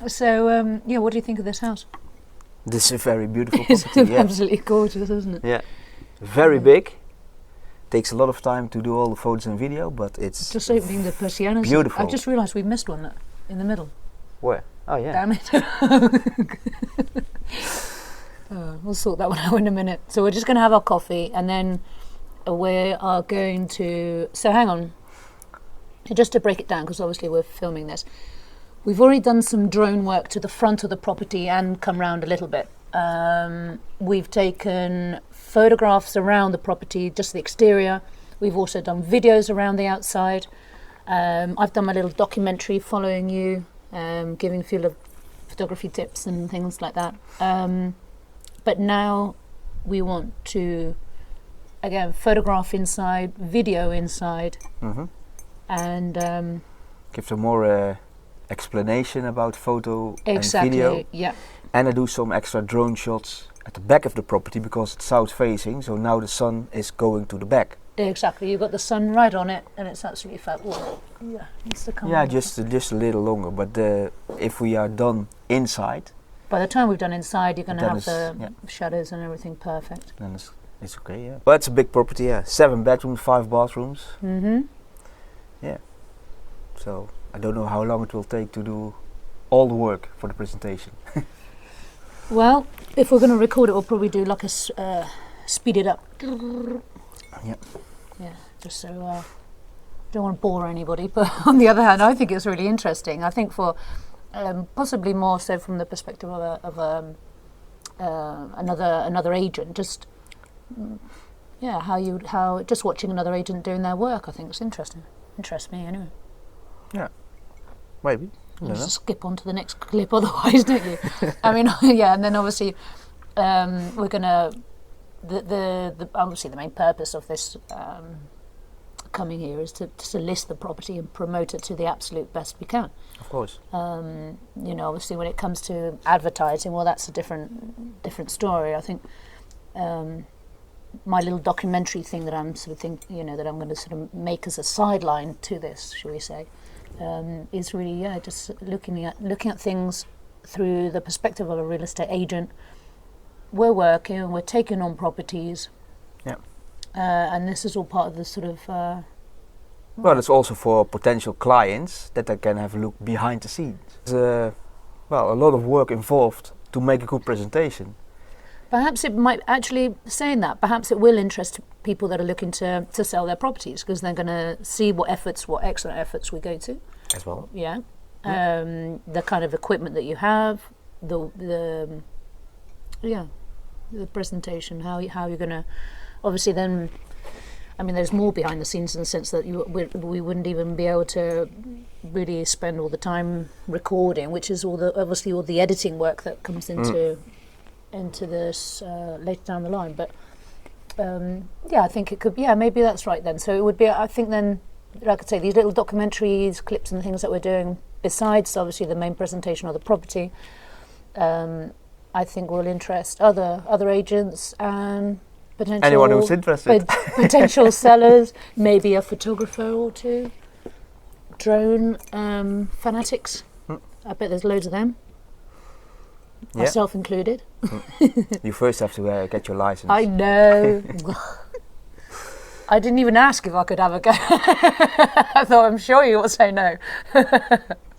So, yeah, what do you think of this house? This is a very beautiful It's property. Yeah. absolutely gorgeous, isn't it? Yeah, very big. Takes a lot of time to do all the photos and video, but it's Just opening the persiennas. beautiful. I just realised we've missed one in the middle. Where? Oh yeah. Damn it. We'll sort that one out in a minute. So we're just going to have our coffee, and then we are going to... So hang on. Just to break it down, because obviously we're filming this. We've already done some drone work to the front of the property and come round a little bit. We've taken photographs around the property, just the exterior. We've also done videos around the outside. I've done my little documentary following you, giving a few photography tips and things like that. But now we want to, again, photograph inside, video inside, and give some more explanation about photo exactly, and video. Yeah. And I do some extra drone shots at the back of the property because it's south facing, so now the sun is going to the back. Exactly, you've got the sun right on it, and it's absolutely fab. Oh, yeah, needs to come. Yeah, on. just a little longer. But if we are done inside, by the time we've done inside, you're going to then have the shadows and everything perfect. then it's okay. Yeah, but it's a big property. Yeah, 7 bedrooms, 5 bathrooms. Yeah, so I don't know how long it will take to do all the work for the presentation. Well, if we're going to record it, we'll probably do like a speed it up. Yeah. Yeah, just so don't want to bore anybody. But on the other hand, I think it's really interesting. I think for possibly more so from the perspective of another agent, just how just watching another agent doing their work. I think it's interesting. Interests me anyway. Yeah, maybe. You just skip on to the next clip otherwise, don't you? I mean, yeah, and then obviously we're gonna obviously the main purpose of this coming here is to list the property and promote it to the absolute best we can. Of course. Obviously when it comes to advertising, well, that's a different story. I think my little documentary thing that I'm sort of that I'm going to sort of make as a sideline to this, shall we say, is really just looking at things through the perspective of a real estate agent. We're working, we're taking on properties, and this is all part of the sort of well, it's also for potential clients that they can have a look behind the scenes. There's a lot of work involved to make a good presentation. Perhaps it might actually, saying that, perhaps it will interest people that are looking to sell their properties, because they're going to see what excellent efforts we go to. As well. Yeah. The kind of equipment that you have, the presentation, how you're going to, obviously then, I mean, there's more behind the scenes in the sense that we wouldn't even be able to really spend all the time recording, which is all the editing work that comes into this later down the line. But I think it could be, maybe that's right then. So it would be, I think then, like I say, these little documentaries, clips and things that we're doing, besides obviously the main presentation of the property, I think will interest other agents and potential, anyone who's interested, potential sellers, maybe a photographer or two, drone fanatics. I bet there's loads of them. Myself included. You first have to get your license. I know. I didn't even ask if I could have a go. I thought, I'm sure you will say no.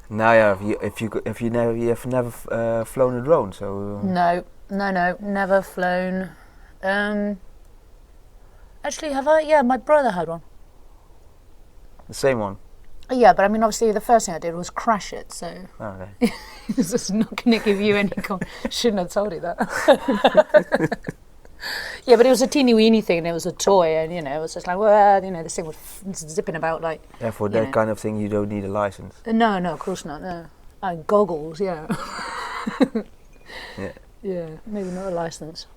Now, if you have never flown a drone, so No, never flown. Actually, have I? Yeah, my brother had one. the same one. Yeah, but I mean, obviously, the first thing I did was crash it, so Okay. this is not going to give you any. Shouldn't have told you that. Yeah, but it was a teeny weeny thing, and it was a toy, and it was just like, well, this thing was zipping about like. Yeah, for that kind of thing, you don't need a license. No, of course not. No, goggles, yeah. Yeah. Yeah, maybe not a license.